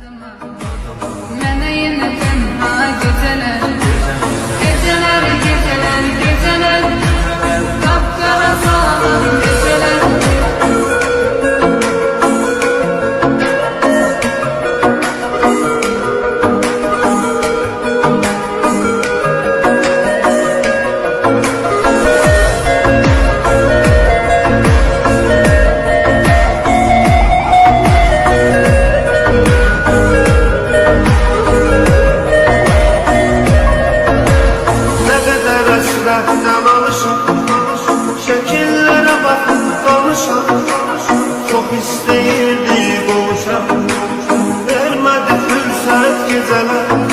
Mənə yenə tənha gecələr, gecələr, gecələr, gecələr, qapqara sağlam gecələr. Hasretten alışıp şekillere bakıp kalmışam. Çok isteyirdi boğuşam, vermedi fırsat geceler.